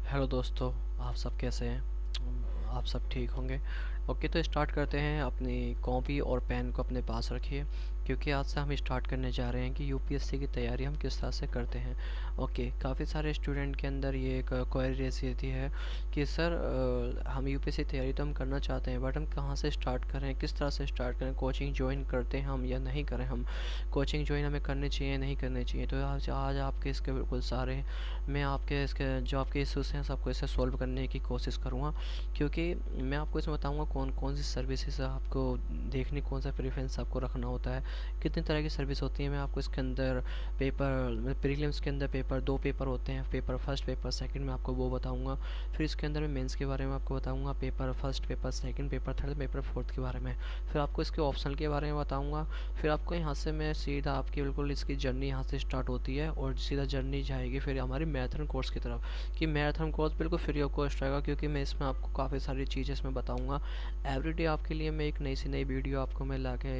Hello दोस्तों, आप सब कैसे हैं? आप सब ठीक होंगे। ओके, तो स्टार्ट करते हैं। अपनी कॉपी और पेन को अपने पास रखिए, क्योंकि आज से हम स्टार्ट करने जा रहे हैं कि यूपीएससी की तैयारी हम किस तरह से करते हैं। ओके, काफ़ी सारे स्टूडेंट के अंदर ये एक क्वेरी रेज रहती है कि सर हम यूपीएससी तैयारी तो हम करना चाहते हैं, बट हम कहाँ से स्टार्ट करें, किस तरह से स्टार्ट करें, कोचिंग ज्वाइन करते हैं हम या नहीं करें, हम कोचिंग ज्वाइन हमें करनी चाहिए नहीं करनी चाहिए। तो आज आपके इसके बिल्कुल सारे मैं आपके इसके जो आपके इश्यूज़ हैं सबको इसे सॉल्व करने की कोशिश करूँगा, क्योंकि मैं आपको इसमें बताऊँगा कौन कौन सी सर्विसेज आपको देखनी, कौन सा प्रेफरेंस आपको रखना होता है, कितनी तरह की सर्विस होती है। मैं आपको इसके अंदर पेपर प्रीलिम्स के अंदर दो पेपर होते हैं, पेपर फर्स्ट पेपर सेकंड में आपको वो बताऊँगा। फिर इसके अंदर मैं मेंस के बारे में आपको बताऊँगा, paper first paper second paper third paper fourth के बारे में। फिर आपको इसके ऑप्शनल के बारे में बताऊँगा। फिर आपको यहाँ से मैं सीधा आपकी बिल्कुल इसकी जर्नी यहाँ से स्टार्ट होती है और सीधा जर्नी जाएगी फिर हमारी मैराथन कोर्स की तरफ, कि मैराथन कोर्स बिल्कुल फ्री ऑफ कॉस्ट रहेगा, क्योंकि मैं इसमें आपको काफ़ी सारी चीज़ें इसमें बताऊंगा। एवरीडे आपके लिए मैं एक नई से नई वीडियो आपको मैं ला के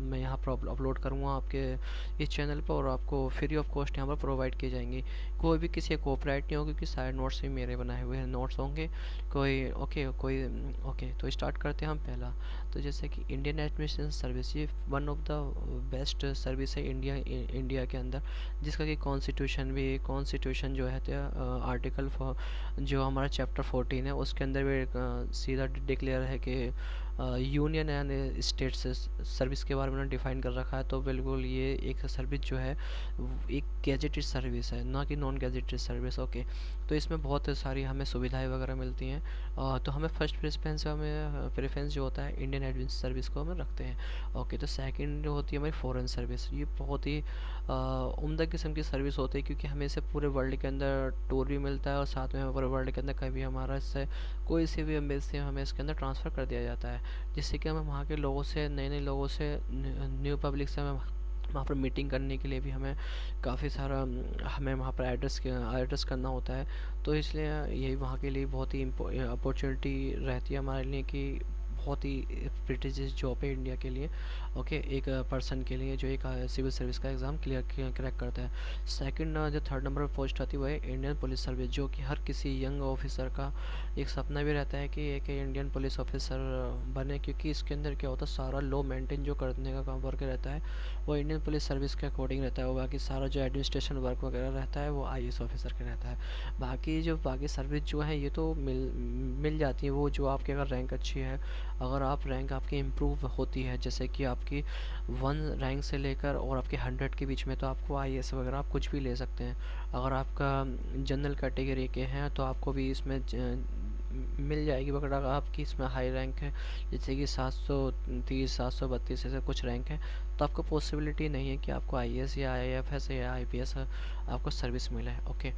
मैं यहाँ पर अपलोड करूँगा आपके इस चैनल पर, और आपको फ्री ऑफ कॉस्ट यहाँ पर प्रोवाइड की जाएंगी। कोई भी किसी का कॉपीराइट नहीं होगा, क्योंकि सारे नोट्स भी मेरे बनाए हुए हैं नोट्स होंगे। ओके, तो स्टार्ट करते हैं हम पहला। तो जैसे कि इंडियन एडमिशन सर्विस, ये one of the best service है इंडिया के अंदर, जिसका कि कॉन्स्टिट्यूशन जो है आर्टिकल जो हमारा चैप्टर 14 है उसके अंदर भी सीधा डिक्लेयर है कि यूनियन एंड स्टेट सर्विस के बारे में डिफाइन कर रखा है। तो बिल्कुल ये एक सर्विस जो है एक गैजेटेड सर्विस है, ना कि नॉन गैजेटेड सर्विस। ओके, तो इसमें बहुत सारी हमें सुविधाएं वगैरह मिलती हैं। तो हमें फर्स्ट प्रेफरेंस जो होता है इंडियन एडमिशन सर्विस को हम रखते हैं। ओके, तो सेकंड होती है हमारी फॉरेन सर्विस। ये बहुत ही उम्दा किस्म की सर्विस होती है, क्योंकि हमें इसे पूरे वर्ल्ड के अंदर टूर भी मिलता है, और साथ में पूरे वर्ल्ड के अंदर कभी हमारा इससे कोई सी भी एम्बेसी हमें इसके अंदर ट्रांसफ़र कर दिया जाता है, जिससे कि हमें वहाँ के लोगों से नए लोगों से न्यू पब्लिक से हमें वहाँ पर मीटिंग करने के लिए भी हमें काफ़ी सारा हमें वहाँ पर एड्रेस करना होता है। तो इसलिए यही वहाँ के लिए बहुत ही अपॉर्चुनिटी रहती है हमारे लिए, कि बहुत ही प्रेस्टिजियस जॉब है इंडिया के लिए। ओके, एक पर्सन के लिए जो एक सिविल सर्विस का एग्ज़ाम क्रैक करता है। सेकंड जो थर्ड नंबर पर पोस्ट आती है वो है इंडियन पुलिस सर्विस, जो कि हर किसी यंग ऑफिसर का एक सपना भी रहता है कि एक इंडियन पुलिस ऑफिसर बने, क्योंकि इसके अंदर क्या होता है, सारा लॉ मेंटेन जो करने का काम वर्क रहता है वो इंडियन पुलिस सर्विस के अकॉर्डिंग रहता है, और बाकी सारा जो एडमिनिस्ट्रेशन वर्क वगैरह रहता है वो आईएएस ऑफिसर का रहता है। बाकी सर्विस जो है ये तो मिल जाती है, वो जो आपकी अगर रैंक अच्छी है, अगर आप रैंक आपकी इम्प्रूव होती है, जैसे कि आपकी 1 रैंक से लेकर और आपके 100 के बीच में, तो आपको आईएएस वगैरह आप कुछ भी ले सकते हैं। अगर आपका जनरल कैटेगरी के हैं तो आपको भी इसमें मिल जाएगी, मगर अगर आपकी इसमें हाई रैंक है, जैसे कि 730 732 ऐसे कुछ रैंक है, तो आपको पॉसिबिलिटी नहीं है कि आपको आईएएस या आईएफएस या आईपीएस आपको सर्विस मिले। ओके,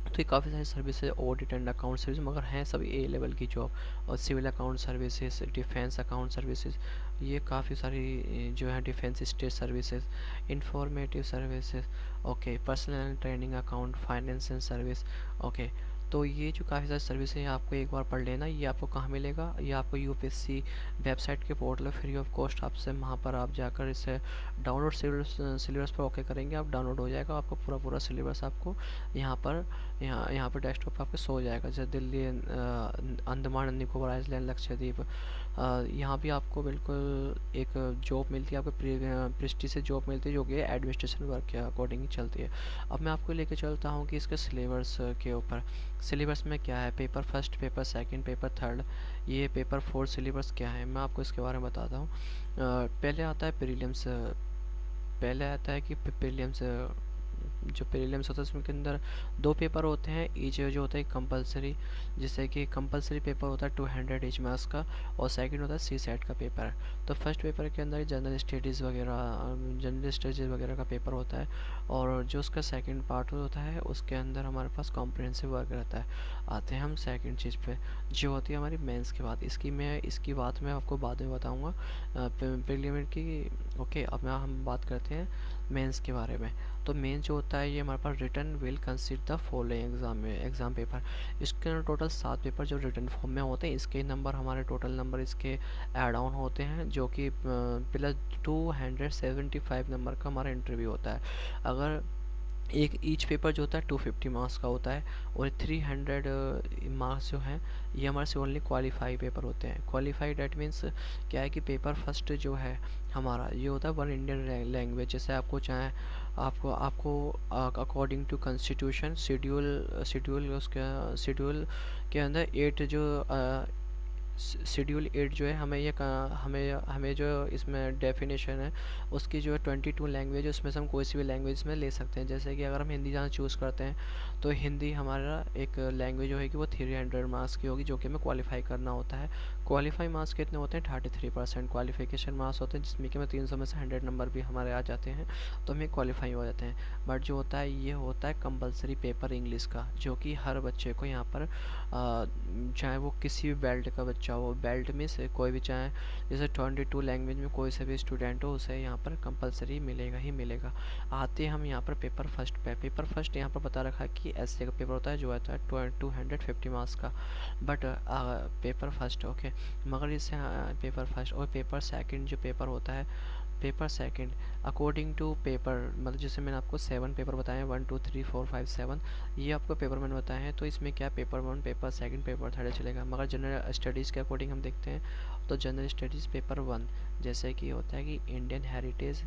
तो ये काफ़ी सारी services, audit and account service, मगर हैं सभी ए लेवल की जॉब, और civil account services, defence account services, ये काफ़ी सारी जो है defence state services, informative services. Okay, personal training account, finance and service. Okay, तो ये जो काफ़ी सारी सर्विस है आपको एक बार पढ़ लेना। ये आपको कहाँ मिलेगा, ये आपको यूपीएससी वेबसाइट के पोर्टल फ्री ऑफ कॉस्ट आपसे वहाँ पर आप जाकर इसे डाउनलोड सिलेबस पर ओके करेंगे, आप डाउनलोड हो जाएगा आपको पूरा सिलेबस आपको यहाँ पर डेस्कटॉप पे आपके शो हो जाएगा। जैसे दिल्ली, अंडमान निकोबार आइलैंड, लक्षद्वीप, यहाँ भी आपको बिल्कुल एक जॉब मिलती है, आपको प्रेस्टी से जॉब मिलती है, जो कि एडमिनिस्ट्रेशन वर्क के अकॉर्डिंग ही चलती है। अब मैं आपको लेके चलता हूँ कि इसके सिलेबस के ऊपर, सिलेबस में क्या है, paper first, paper second, paper third, ये पेपर फोर्थ सिलेबस क्या है, मैं आपको इसके बारे में बताता हूँ। पहले आता है प्रीलिम्स, पहले आता है कि प्रीलिम्स, जो प्रीलिम्स होता है उसमें के अंदर 2 पेपर होते हैं, ईच जो होता है कंपलसरी, जैसे कि कंपलसरी पेपर होता है 200 ईच मार्क्स का, और सेकंड होता है सी सेट का पेपर। तो फर्स्ट पेपर के अंदर जनरल स्टडीज़ वगैरह का पेपर होता है, और जो उसका सेकंड पार्ट होता है उसके अंदर हमारे पास कॉम्प्रिहेंसिव वर्क रहता है। आते हैं हम सेकंड चीज़ पे, जो होती है हमारी मेंस के बाद। इसकी बात मैं आपको बाद में बताऊँगा प्रीलिमिनरी की। ओके, अब हम बात करते हैं मेंस के बारे में। तो मेन जो होता है ये हमारे पास written will consist the following exam paper. इसके अंदर टोटल 7 पेपर जो रिटर्न फॉर्म में होते हैं, इसके नंबर हमारे टोटल नंबर इसके ऐड ऑन होते हैं, जो कि प्लस 275 नंबर का हमारा इंटरव्यू होता है। अगर एक ईच पेपर जो होता है 250 मार्क्स का होता है, और 300 मार्क्स जो हैं ये हमारे से ओनली क्वालिफाई पेपर होते हैं। क्वालिफाई डेट मीन्स क्या है कि पेपर फर्स्ट जो है हमारा ये होता है वन इंडियन लैंग्वेज। जैसे आपको चाहे आपको आपको अकॉर्डिंग टू कॉन्स्टिट्यूशन शेड्यूल उसके शेड्यूल के अंदर 8 जो शेड्यूल 8 जो है हमें ये हमें हमें जो इसमें डेफिनेशन है उसकी जो है 22 लैंग्वेज है, उसमें से हम कोई सी भी लैंग्वेज में ले सकते हैं। जैसे कि अगर हम हिंदी जहाँ चूज़ करते हैं तो हिंदी हमारा एक लैंग्वेज होगी वो 300 मार्क्स की होगी, जो कि हमें क्वालिफाई करना होता है। क्वालिफाई मार्क्स कितने होते हैं? 33% क्वालिफिकेशन मार्क्स होते हैं, जिसमें कि हमें 300 में से 100 नंबर भी हमारे आ जाते हैं तो हमें क्वालिफाई हो जाते हैं। बट जो होता है ये होता है कंपलसरी पेपर इंग्लिश का, जो कि हर बच्चे को यहाँ पर चाहे वो किसी भी बेल्ट का बच्चा हो, बेल्ट में से कोई भी, चाहे जैसे 22 लैंग्वेज में कोई से भी स्टूडेंट हो, उसे यहाँ पर कंपलसरी मिलेगा ही मिलेगा। आते हम यहाँ पर पेपर फर्स्ट पे। पेपर फर्स्ट यहाँ पर बता रखा है कि ऐसे का पेपर होता है जो होता है 250 मार्क्स का, बट पेपर फर्स्ट ओके। मगर इससे पेपर फर्स्ट और पेपर सेकंड जो पेपर होता है, paper second according to paper, मतलब जैसे मैंने आपको 7 पेपर बताए हैं, 1 2 3 4 5 7, ये आपको पेपर मैंने बताए हैं। तो इसमें क्या paper 1, paper second, paper third चलेगा। मगर जनरल स्टडीज़ के अकॉर्डिंग हम देखते हैं तो जनरल स्टडीज़ पेपर 1 जैसे कि होता है कि Indian heritage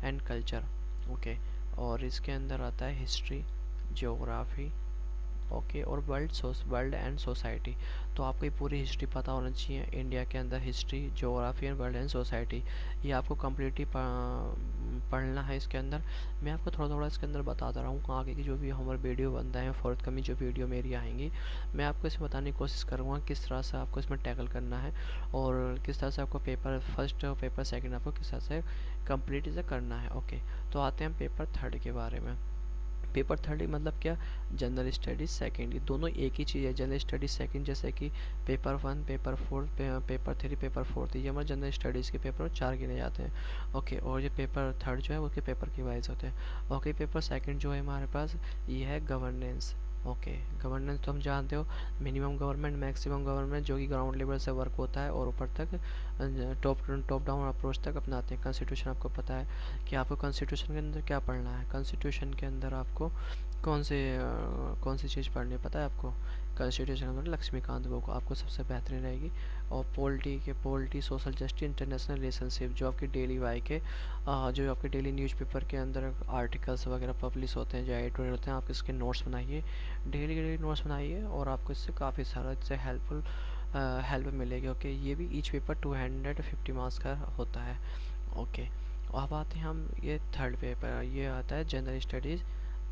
and culture okay, और इसके अंदर आता है हिस्ट्री, ज्योग्राफी ओके, और वर्ल्ड एंड सोसाइटी। तो आपको ये पूरी हिस्ट्री पता होना चाहिए, इंडिया के अंदर history, geography and world and society, ये आपको कम्प्लीटली पढ़ना है इसके अंदर। मैं आपको थोड़ा थोड़ा इसके अंदर बताता रहा हूँ, आगे की जो भी हमारे वीडियो बनता है, फोर्थ कमी जो वीडियो मेरी आएंगी, मैं आपको इसमें बताने की कोशिश करूँगा किस तरह से आपको इसमें टैकल करना है, और किस तरह से आपको पेपर फर्स्ट और पेपर सेकेंड आपको किस तरह से कम्प्लीट इसे करना है ओके। तो आते हैं पेपर थर्ड के बारे में। पेपर थर्ड मतलब क्या? जनरल स्टडीज़ सेकंड, ये दोनों एक ही चीज़ है। जनरल स्टडीज़ सेकंड जैसे कि पेपर 1, पेपर 4, पेपर 3, पेपर 4, ये हमारे जनरल स्टडीज़ के पेपर 4 गिने जाते हैं ओके। और ये पेपर थर्ड जो है उसके पेपर के वाइज होते हैं ओके। पेपर सेकंड जो है हमारे पास ये है गवर्नेंस ओके। गवर्नेंस तो हम जानते हो, मिनिमम गवर्नमेंट, मैक्सिमम गवर्नमेंट, जो कि ग्राउंड लेवल से वर्क होता है और ऊपर तक टॉप डाउन अप्रोच तक अपनाते हैं। कॉन्स्टिट्यूशन आपको पता है कि आपको कॉन्स्टिट्यूशन के अंदर क्या पढ़ना है। कॉन्स्टिट्यूशन के अंदर आपको कौन सी चीज़ पढ़नी है पता है आपको? कॉन्स्टिट्यूशन के अंदर लक्ष्मीकांत बुक आपको सबसे बेहतरीन रहेगी। और polity, social justice, international relationship, जो आपकी डेली वाई के जो आपके डेली न्यूज़पेपर के अंदर आर्टिकल्स वगैरह पब्लिश होते हैं, जो एडिटोरियल होते हैं, आप इसके नोट्स बनाइए, डेली नोट्स बनाइए, और आपको इससे काफ़ी सारा इससे हेल्प मिलेगी ओके। ये भी ईच पेपर 250 मार्क्स का होता है ओके। अब आते हैं हम ये थर्ड पेपर, ये आता है जनरल स्टडीज़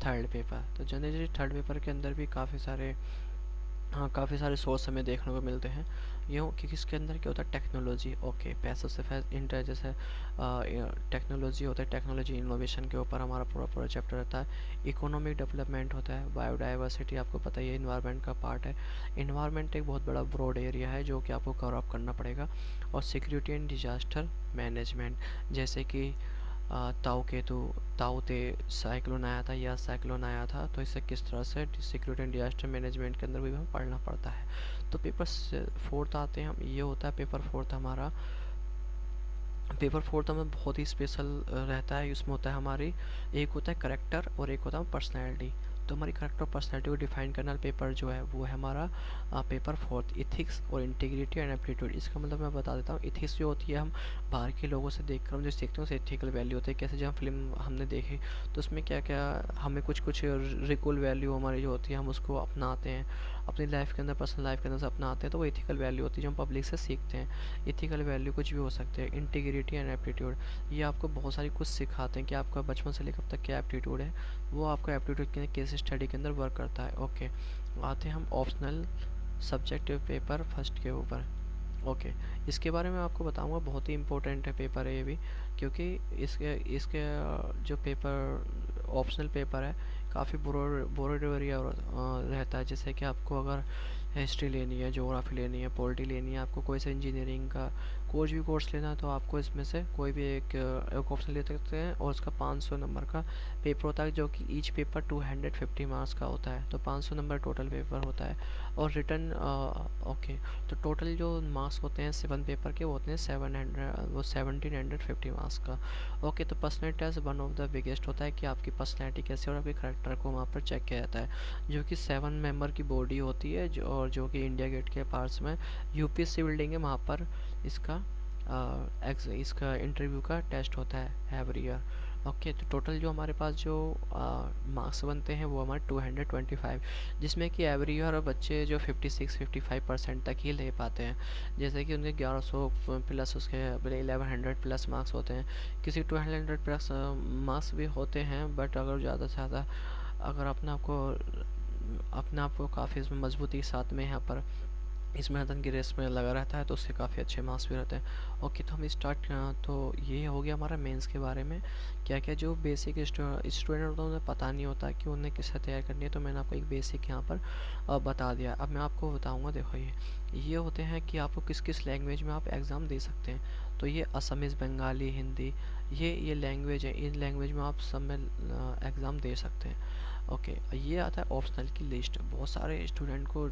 थर्ड पेपर। तो जनरल स्टडीज़ थर्ड पेपर के अंदर भी काफ़ी सारे सोर्स हमें देखने को मिलते हैं यूँ कि इसके अंदर क्या होता है? टेक्नोलॉजी ओके, पैसों से इंटर जैसे टेक्नोलॉजी होता है, टेक्नोलॉजी इनोवेशन के ऊपर हमारा पूरा चैप्टर रहता है। इकोनॉमिक डेवलपमेंट होता है, बायोडाइवर्सिटी आपको पता ही है इन्वायरमेंट का पार्ट है। इन्वायरमेंट एक बहुत बड़ा ब्रॉड एरिया है जो कि आपको कवर अप करना पड़ेगा। और सिक्योरिटी एंड डिजास्टर मैनेजमेंट, जैसे कि ताऊ ते साइक्लोन आया था या साइक्लोन आया था, तो इससे किस तरह से सिक्योरिटी एंड डिजास्टर मैनेजमेंट के अंदर भी हमें पढ़ना पड़ता है। तो पेपर फोर्थ आते हैं हम, ये होता है पेपर फोर्थ हमारा। पेपर फोर्थ हमें बहुत ही स्पेशल रहता है। इसमें होता है हमारी, एक होता है करेक्टर और एक होता है पर्सनैलिटी। तो हमारी करेक्टर और पर्सनैलिटी को डिफाइन करने वाला पेपर जो है वो है हमारा पेपर फोर्थ, इथिक्स और इंटीग्रिटी एंड एप्टीट्यूड। इसका मतलब मैं बता देता हूँ, इथिक्स जो होती है हम बाहर के लोगों से देखकर हम जो सीखते हैं उसे इथिकल वैल्यू होती है। कैसे जब हम फिल्म हमने देखी तो उसमें क्या क्या हमें कुछ रिकूल वैल्यू हमारी जो होती है हम उसको अपनाते हैं अपनी लाइफ के अंदर, पर्सनल लाइफ के अंदर से अपनाते हैं, तो वो इथिकल वैल्यू होती है जो हम पब्लिक से सीखते हैं। इथिकल वैल्यू कुछ भी हो सकते हैं। इंटीग्रिटी एंड एप्टीट्यूड, ये आपको बहुत सारी कुछ सिखाते हैं कि आपका बचपन से लेकर अब तक क्या एप्टीट्यूड है, वो आपका एप्टीट्यूड के केस स्टडी के अंदर वर्क करता है ओके। आते हैं हम ऑप्शनल सब्जेक्ट पेपर फर्स्ट के ऊपर ओके। इसके बारे में आपको बताऊंगा, बहुत ही इम्पोर्टेंट है पेपर है ये भी, क्योंकि इसके इसके जो पेपर ऑप्शनल पेपर है काफ़ी ब्रॉड एरिया रहता है। जैसे कि आपको अगर हिस्ट्री लेनी है, ज्योग्राफी लेनी है, पॉलिटी लेनी है, आपको कोई सा इंजीनियरिंग का कोई भी कोर्स लेना है तो आपको इसमें से कोई भी एक ऑप्शन ले सकते हैं, और उसका 500 नंबर का पेपर होता है, जो कि ईच पेपर 250 मार्क्स का होता है, तो 500 नंबर टोटल पेपर होता है। और रिटर्न ओके, तो टोटल जो मार्क्स होते हैं 7 पेपर के वो होते हैं 1750 मार्क्स का। ओके, तो personality test one of the biggest होता है कि आपकी पर्सनैलिटी कैसे और आपके करेक्टर को वहाँ पर चेक किया जाता है, जो कि 7 मेंबर की बॉडी होती है, और जो कि इंडिया गेट के पार्ट्स में यूपीएससी बिल्डिंग है, वहाँ पर इसका इसका इंटरव्यू का टेस्ट होता है एवरी ईयर। ओके, तो टोटल जो हमारे पास जो मार्क्स बनते हैं वो हमारे 225, जिसमें कि एवरी ईयर बच्चे जो 56-55% तक ही ले पाते हैं, जैसे कि उनके 1100 प्लस, उसके 1100 प्लस मार्क्स होते हैं, किसी 1200 प्लस मार्क्स भी होते हैं। बट अगर ज़्यादा से ज़्यादा अगर अपने आप को काफ़ी इसमें मजबूती के साथ में यहाँ पर इस मैराथन की रेस में लगा रहता है, तो उससे काफ़ी अच्छे मार्क्स भी रहते हैं। ओके, तो हम स्टार्ट, तो ये हो गया हमारा मेंस के बारे में। क्या क्या जो बेसिक स्टूडेंट होता है उन्हें पता नहीं होता कि उन्हें किस तरह तैयार करनी है, तो मैंने आपको एक बेसिक यहाँ पर बता दिया। अब मैं आपको बताऊँगा, देखो ये होते हैं कि आपको किस किस लैंग्वेज में आप एग्ज़ाम दे सकते हैं। तो ये असमीज़, बंगाली, हिंदी, ये लैंग्वेज है, इन लैंग्वेज में आप सब में एग्ज़ाम दे सकते हैं। ओके, ये आता है ऑप्शनल की लिस्ट। बहुत सारे स्टूडेंट को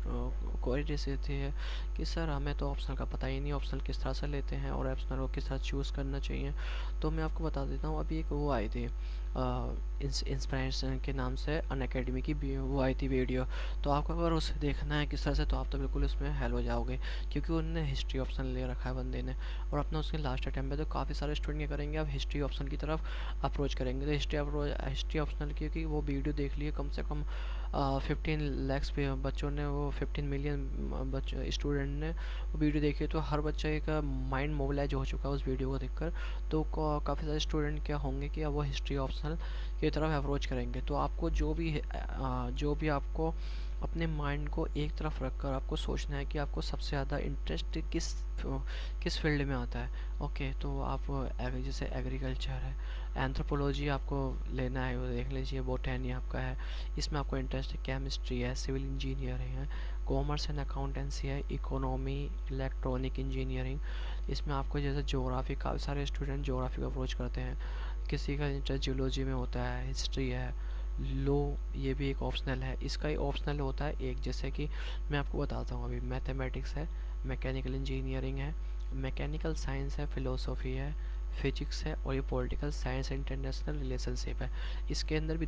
क्वेरीज रहती है कि सर हमें तो ऑप्शनल का पता ही नहीं, ऑप्शनल किस तरह से लेते हैं और ऑप्शनल को किस तरह चूज़ करना चाहिए। तो मैं आपको बता देता हूँ, अभी एक वो आई थी इंस्पिरेशन के नाम से अनअकैडमी की वो आई थी वीडियो। तो आपको अगर उसे देखना है किस तरह से, तो आप तो बिल्कुल उसमें हेल हो जाओगे, क्योंकि उन्होंने हिस्ट्री ऑप्शन ले रखा है बंदे ने, और अपना उसके लास्ट अटैम्प पे तो काफ़ी सारे स्टूडेंट क्या करेंगे, अब हिस्ट्री ऑप्शन की तरफ अप्रोच करेंगे। तो हिस्ट्री ऑप्शनल क्योंकि वो वीडियो देख लिए कम से कम 15 लैक्स पे बच्चों ने, वो 15 मिलियन बच्चों स्टूडेंट ने वो वीडियो देखी, तो हर बच्चे का माइंड मोबिलाइज हो चुका है उस वीडियो को देखकर। तो काफ़ी सारे स्टूडेंट क्या होंगे कि अब वो हिस्ट्री ऑप्शनल की तरफ अप्रोच करेंगे। तो आपको जो भी आपको अपने माइंड को एक तरफ रखकर आपको सोचना है कि आपको सबसे ज़्यादा इंटरेस्ट किस फील्ड में आता है। ओके, तो आप जैसे एग्रीकल्चर है, एंथ्रोपोलॉजी आपको लेना है वो देख लीजिए, बोटैनी आपका है, इसमें आपको इंटरेस्ट है, केमिस्ट्री है, सिविल इंजीनियरिंग है, कॉमर्स एंड अकाउंटेंसी है, इकोनॉमी, इलेक्ट्रॉनिक इंजीनियरिंग, इसमें आपको जैसे ज्योग्राफी, काफ़ी सारे स्टूडेंट ज्योग्राफी को अप्रोच करते हैं, किसी का इंटरेस्ट जियोलॉजी में होता है, हिस्ट्री है, लो, ये भी एक ऑप्शनल है। इसका ही ऑप्शनल होता है एक, जैसे कि मैं आपको बताता हूँ, अभी मैथमेटिक्स है, मैकेनिकल इंजीनियरिंग है, मैकेनिकल साइंस है, फिलोसफी है, फिजिक्स है, और ये पॉलिटिकल साइंस इंटरनेशनल रिलेशनशिप है। इसके अंदर भी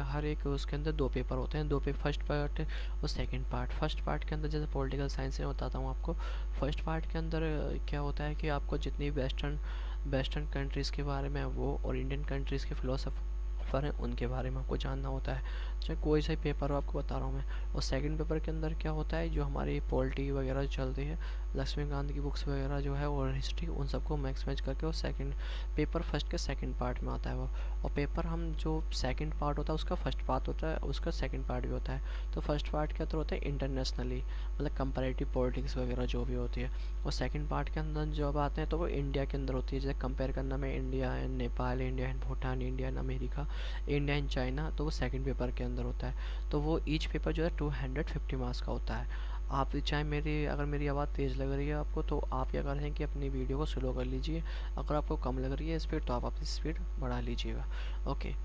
हर एक उसके अंदर 2 पेपर होते हैं, 2 पेपर, फर्स्ट पार्ट और सेकंड पार्ट। फर्स्ट पार्ट के अंदर जैसे पॉलिटिकल साइंस में बताता हूँ आपको, फर्स्ट पार्ट के अंदर क्या होता है कि आपको जितनी वेस्टर्न कंट्रीज़ के बारे में वो, और इंडियन कंट्रीज़ के फिलोसफर हैं उनके बारे में आपको जानना होता है, चाहे कोई सा पेपर हो, आपको बता रहा हूँ मैं। और सेकंड पेपर के अंदर क्या होता है, जो हमारी पॉलिटी वगैरह जो चलती है, लक्ष्मीकांत की बुक्स वगैरह जो है, और हिस्ट्री, उन सबको मैक्स मैच करके वो सेकंड पेपर फर्स्ट के सेकंड पार्ट में आता है वो। और पेपर हम जो सेकंड पार्ट होता है उसका फर्स्ट पार्ट होता है, उसका सेकंड पार्ट भी होता है। तो फर्स्ट पार्ट के अंदर होता है इंटरनेशनली, मतलब कंपैरेटिव पॉलिटिक्स वगैरह जो भी होती है, और सेकंड पार्ट के अंदर जब आते हैं तो वो इंडिया के अंदर होती है, जैसे कंपेयर करना में India and Nepal, India and Bhutan, India and America, India and China, तो वो सेकंड पेपर के अंदर होता है। तो वो ईच पेपर जो है 250 मार्क्स का होता है। आप चाहे अगर मेरी आवाज़ तेज़ लग रही है आपको, तो आप क्या करें कि अपनी वीडियो को स्लो कर लीजिए, अगर आपको कम लग रही है स्पीड तो आप अपनी स्पीड बढ़ा लीजिएगा। ओके,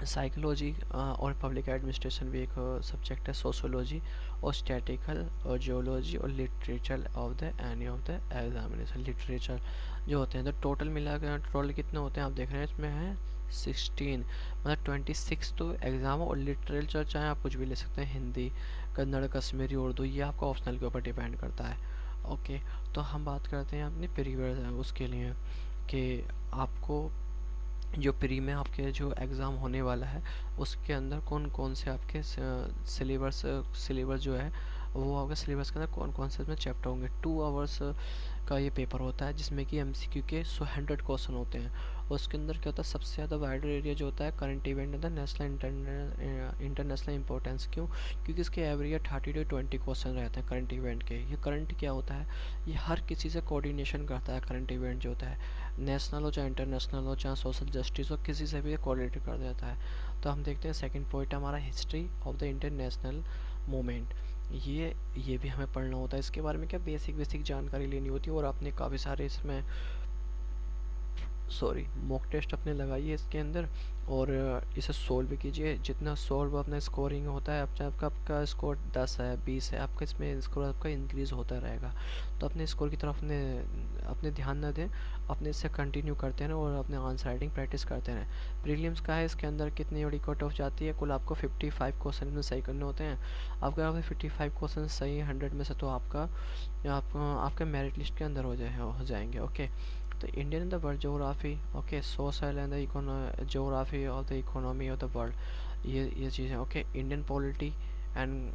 साइकोलॉजी और पब्लिक एडमिनिस्ट्रेशन भी एक सब्जेक्ट है, सोशोलॉजी और स्टैटिकल और जियोलॉजी और literature of the any of the examination, literature जो होते हैं। तो टोटल मिला कर टोटल कितने होते हैं आप देख रहे हैं, इसमें है 16, मतलब 26 तो एग्ज़ाम। और लिटरेचर चाहे आप कुछ भी ले सकते हैं, हिंदी, कन्नड़, कश्मीरी, उर्दू, ये आपका ऑप्शनल के ऊपर डिपेंड करता है। ओके, तो हम बात करते हैं अपने प्रीवियस उसके लिए कि आपको जो प्री में आपके जो एग्ज़ाम होने वाला है उसके अंदर कौन कौन से आपके सिलेबस जो है वो होगा, सिलेबस के अंदर कौन कौन से इसमें चैप्टर होंगे। 2 आवर्स का ये पेपर होता है, जिसमें कि एमसीक्यू के 100 क्वेश्चन होते हैं। और उसके अंदर क्या होता है, सबसे ज़्यादा वाइडर एरिया जो होता है करंट इवेंट होता है, नेशनल इंटरनेशनल इंपॉर्टेंस। क्यों? क्योंकि इसके एवरेज 30 to 20 क्वेश्चन रहते हैं करंट इवेंट के। ये करंट क्या होता है, ये हर किसी से कोऑर्डिनेशन करता है। करंट इवेंट जो होता है, नेशनल हो चाहे इंटरनेशनल हो चाहे सोशल जस्टिस हो, किसी से भी कोऑर्डिनेट कर देता है। तो हम देखते हैं सेकंड पॉइंट हमारा, history of the international movement. ये भी हमें पढ़ना होता है। इसके बारे में क्या बेसिक बेसिक जानकारी लेनी होती है, और आपने काफ़ी सारे इसमें सॉरी मॉक टेस्ट अपने लगाइए इसके अंदर, और इसे सोल्व कीजिए। जितना सोल्व अपना स्कोरिंग होता है, अपने आपका स्कोर 10 है 20 है, आपका इसमें स्कोर आपका इंक्रीज़ होता रहेगा। तो अपने स्कोर की तरफ अपने ध्यान न दें, अपने इससे कंटिन्यू करते रहें और अपने आंसर राइटिंग प्रैक्टिस करते रहें। प्रीलिम्स का है, इसके अंदर कितनी बड़ी कट ऑफ जाती है, कुल आपको 55 क्वेश्चन में सही करने होते हैं। आपका 55 क्वेश्चन सही है 100 में से, तो आपके मेरिट लिस्ट के अंदर हो जाएंगे। ओके, तो Indian in the world geography, okay, social and the geography of the economy of the world, ये चीज़ें। Okay, Indian polity and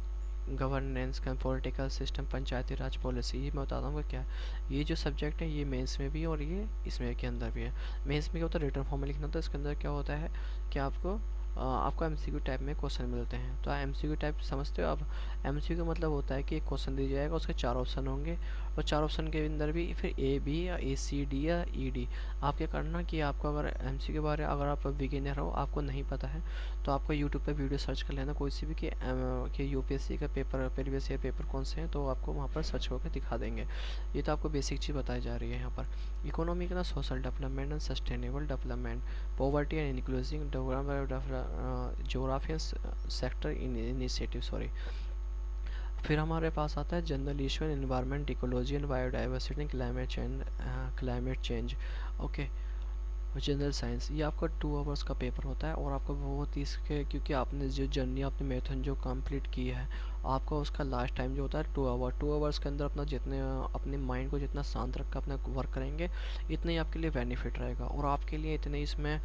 governance का पॉलिटिकल सिस्टम, पंचायती राज पॉलिसी, ये मैं बताता हूँ क्या है। ये जो सब्जेक्ट है ये मेंस में भी है और ये इसमें के अंदर भी है। मेंस में क्या होता है, रिटर्न फॉर्म में लिखना होता है। इसके अंदर क्या होता है कि आपको एमसीक्यू टाइप में क्वेश्चन मिलते हैं। तो एमसीक्यू टाइप समझते हो आप? एमसीक्यू का मतलब होता है कि एक क्वेश्चन दिया जाएगा, उसके 4 ऑप्शन होंगे, और 4 ऑप्शन के अंदर भी फिर ए बी या ए सी डी या ई डी। आप क्या करना कि आपको अगर एमसीक्यू के बारे अगर आप बिगिनर हो, आपको नहीं पता है, तो आपको यूट्यूब पे वीडियो सर्च कर लेना कोई सी भी कि यूपीएससी का पेपर, प्रीवियस ईयर पेपर कौन से हैं, तो आपको वहाँ पर सर्च होकर दिखा देंगे। ये तो आपको बेसिक चीज़ बताई जा रही है यहाँ पर। इकोनॉमी का social development and sustainable development, poverty and inclusive demographic sector initiative, sorry. फिर हमारे पास आता है general issue and environment, ecology and biodiversity, climate change. Okay, general science, ये आपका 2 आवर्स का पेपर होता है, और आपको बहुत इसके क्योंकि आपने जो जर्नी आपने मैराथन जो कंप्लीट की है, आपका उसका लास्ट टाइम जो होता है 2 आवर्स के अंदर अपना जितने अपने माइंड को जितना शांत रख कर अपना वर्क करेंगे, इतना ही आपके लिए बेनिफिट रहेगा। और आपके लिए इतने इसमें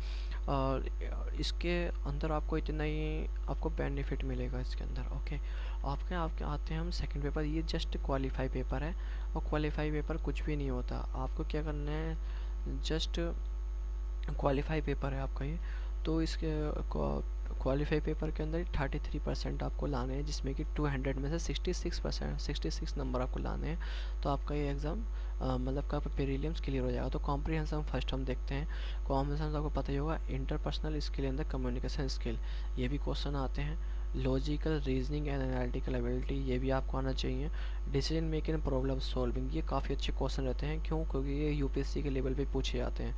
इसके अंदर आपको इतना ही आपको बेनिफिट मिलेगा इसके अंदर। ओके, आपके आपके आते हैं हम सेकंड पेपर। ये जस्ट क्वालिफाई पेपर है, और क्वालिफाई पेपर कुछ भी नहीं होता। आपको क्या करना है, जस्ट क्वालिफाई पेपर है आपका ये। तो इसके क्वालिफाई पेपर के अंदर 33% आपको लाने हैं, जिसमें कि 200 में से 66 नंबर आपको लाने हैं। तो आपका ये एग्ज़ाम मतलब का प्रीलिम्स क्लियर हो जाएगा। तो कॉम्प्रिहेंशन फर्स्ट हम देखते हैं। कॉम्प्रिहेंशन आपको पता ही होगा, interpersonal skill and the communication skill, ये भी क्वेश्चन आते हैं। Logical reasoning and analytical ability, ये भी आपको आना चाहिए। डिसीजन मेकिंग, प्रॉब्लम सॉल्विंग, ये काफ़ी अच्छे क्वेश्चन रहते हैं। क्यों? क्योंकि ये यूपीएससी के लेवल पे पूछे जाते हैं।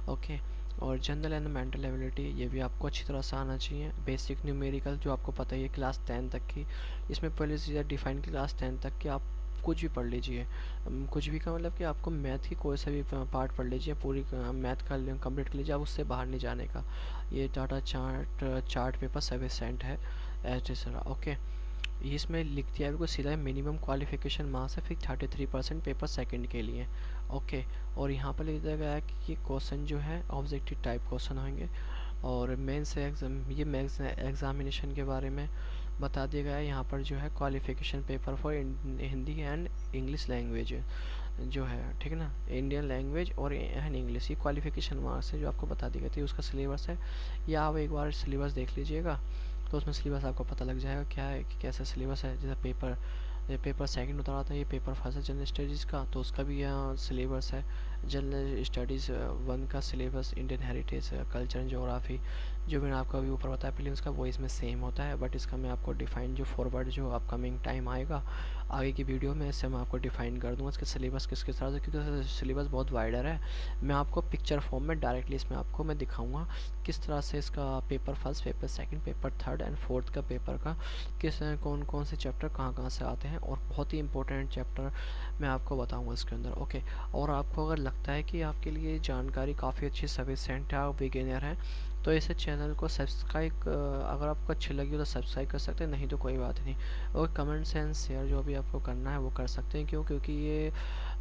ओके, और जनरल एंड मेंटल एबिलिटी, ये भी आपको अच्छी तरह से आना चाहिए। बेसिक न्यूमेरिकल, जो आपको पता ही है क्लास 10 तक की, इसमें पहले चीज़ें डिफाइन क्लास 10 तक की आप कुछ भी पढ़ लीजिए। कुछ भी का मतलब कि आपको मैथ की कोई सा भी पार्ट पढ़ लीजिए, पूरी मैथ का कंप्लीट कर लीजिए, आप उससे बाहर नहीं जाने का। ये डाटा चार्ट पेपर सफिशिएंट है एटसेट्रा। ओके, इसमें लिख दिया है बिल्कुल सीधा, मिनिमम क्वालिफिकेशन मार्क्स है, फिर 33% पेपर सेकंड के लिए। ओके, और यहाँ पर लिख दिया गया है कि ये क्वेश्चन जो है ऑब्जेक्टिव टाइप क्वेश्चन होंगे। और मेंस एग्जाम, ये मेंस एग्जामिनेशन के बारे में बता दिया गया है। यहाँ पर जो है qualification paper for Hindi and English language जो है, ठीक है ना, इंडियन लैंग्वेज और एंड इंग्लिश, ये क्वालिफिकेशन मार्क्स है जो आपको बता दी गई थी। उसका सिलेबस है, या आप एक बार सिलेबस देख लीजिएगा, तो उसमें सिलेबस आपको पता लग जाएगा क्या है कि कैसा सिलेबस है। जैसे पेपर सेकंड उतर आता है, ये पेपर फर्स्ट है जनरल स्टडीज़ का, तो उसका भी यहाँ सिलेबस है। जनरल स्टडीज़ 1 का syllabus, Indian heritage, culture and geography, जो मैंने आपको अभी ऊपर बताया प्रीलिम्स का, वो इसमें सेम होता है। बट इसका मैं आपको डिफाइन जो फॉरवर्ड जो अपकमिंग टाइम आएगा आगे की वीडियो में, इससे मैं आपको डिफाइन कर दूँगा इसके सिलेबस किस किस तरह से, क्योंकि सिलेबस बहुत वाइडर है। मैं आपको पिक्चर फॉर्म में डायरेक्टली इसमें आपको मैं दिखाऊँगा किस तरह से इसका paper first, paper second, paper third and fourth का पेपर का किस कौन कौन से चैप्टर कहाँ कहाँ से आते हैं, और बहुत ही इंपॉर्टेंट चैप्टर मैं आपको बताऊंगा इसके अंदर। ओके, और आपको अगर लगता है कि आपके लिए जानकारी काफ़ी अच्छी सफिशिएंट है, आप बिगिनर हैं, तो इसे चैनल को सब्सक्राइब, अगर आपको अच्छी लगी हो तो सब्सक्राइब कर सकते हैं, नहीं तो कोई बात नहीं। और कमेंट्स एंड शेयर जो भी आपको करना है वो कर सकते हैं। क्यों? क्योंकि ये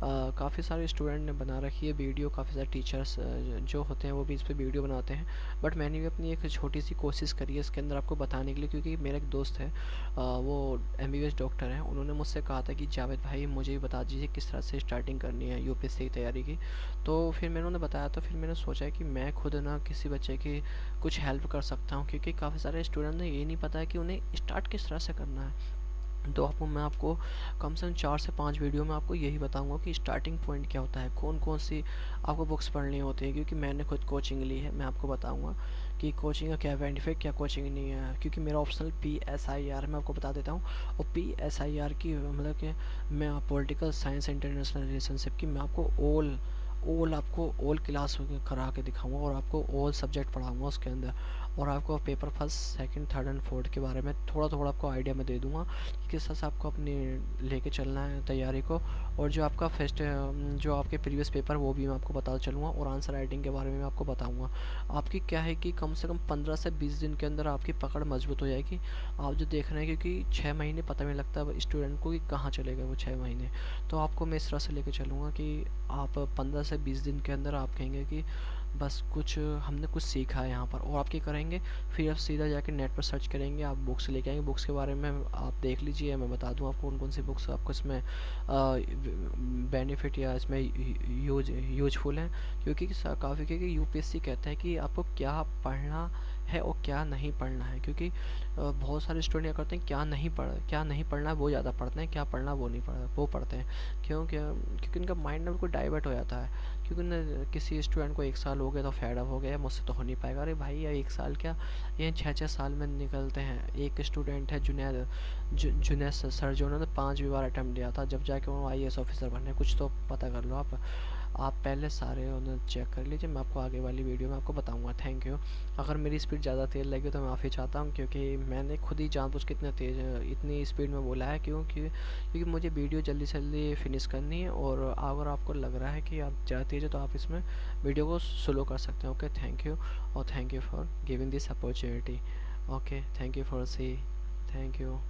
काफ़ी सारे स्टूडेंट ने बना रखी है वीडियो, काफ़ी सारे टीचर्स जो होते हैं वो भी इस पर वीडियो बनाते हैं। बट मैंने भी अपनी एक छोटी सी कोशिश करी है इसके अंदर आपको बताने के लिए, क्योंकि मेरा एक दोस्त है, वो MBBS डॉक्टर हैं, उन्होंने मुझसे कहा था कि जावेद भाई मुझे भी बता दीजिए किस तरह से स्टार्टिंग करनी है यूपीएससी की तैयारी की। तो फिर मैंने उन्हें बताया, तो फिर मैंने सोचा कि मैं खुद ना किसी बच्चे की कुछ हेल्प कर सकता हूँ, क्योंकि काफ़ी सारे स्टूडेंट ने ये नहीं पता है कि उन्हें स्टार्ट किस तरह से करना है। तो मैं आपको कम से कम 4 से 5 वीडियो में आपको यही बताऊंगा कि स्टार्टिंग पॉइंट क्या होता है, कौन कौन सी आपको बुक्स पढ़नी होती है, क्योंकि मैंने खुद कोचिंग ली है। मैं आपको बताऊंगा कि कोचिंग का क्या बेनिफिट, क्या कोचिंग नहीं है, क्योंकि मेरा ऑप्शनल PSIR मैं आपको बता देता हूँ। और PSIR की मतलब कि मैं पॉलिटिकल साइंस इंटरनेशनल रिलेशनशिप की मैं आपको ऑल क्लास करा के दिखाऊंगा और आपको ऑल सब्जेक्ट पढ़ाऊंगा उसके अंदर। और आपको paper first second third and fourth के बारे में थोड़ा थोड़ा आपको आइडिया मैं दे दूंगा कि किस तरह से आपको अपनी लेके चलना है तैयारी को। और जो आपका फर्स्ट जो आपके प्रीवियस पेपर वो भी मैं आपको बता चलूँगा और आंसर राइटिंग के बारे में मैं आपको बताऊँगा। आपकी क्या है कि कम से कम 15 से 20 दिन के अंदर आपकी पकड़ मजबूत हो जाएगी। आप जो देख रहे हैं, क्योंकि 6 महीने पता नहीं लगता स्टूडेंट को कि कहाँ चलेगा वो 6 महीने। तो आपको मैं इस तरह से लेके चलूँगा कि आप 15 से 20 दिन के अंदर आप कहेंगे कि बस कुछ हमने कुछ सीखा है यहाँ पर। और आप क्या करेंगे, फिर आप सीधा जाके नेट पर सर्च करेंगे, आप बुक्स लेके आएंगे, बुक्स के बारे में आप देख लीजिए, मैं बता दूँ आपको कौन कौन सी बुक्स आपको इसमें बेनिफिट या इसमें यूजफुल हैं। क्योंकि काफ़ी, क्योंकि यूपीएससी कहता है कि आपको क्या पढ़ना है और क्या नहीं पढ़ना है। क्योंकि बहुत सारे स्टूडेंट क्या करते हैं, क्या नहीं पढ़ना है वो ज़्यादा पढ़ते हैं, क्या पढ़ना वो नहीं वो पढ़ते हैं। क्योंकि उनका माइंड ना बिल्कुल डाइवर्ट हो जाता है। क्योंकि न किसी स्टूडेंट को 1 साल हो गया तो फेड अप हो गया, मुझसे तो हो नहीं पाएगा। अरे भाई ये 1 साल क्या, ये 6-6 साल में निकलते हैं। एक स्टूडेंट है जुनैद सर, जो उन्होंने 5 बार अटैम्प्ट दिया था, जब जाके वो IAS ऑफिसर बने। कुछ तो पता कर लो आप पहले सारे उन्हें चेक कर लीजिए, मैं आपको आगे वाली वीडियो में आपको बताऊंगा। Thank you. अगर मेरी स्पीड ज़्यादा तेज़ लगी तो मैं माफ़ी चाहता हूँ, क्योंकि मैंने खुद ही जानबूझ के इतनी स्पीड में बोला है। क्योंकि मुझे वीडियो जल्दी से जल्दी फिनिश करनी है। और अगर आपको लग रहा है कि आप ज़्यादा तेज़ है तो आप इसमें वीडियो को स्लो कर सकते हैं। Okay, thank you. और thank you for giving this opportunity. Okay, thank you for see, thank you.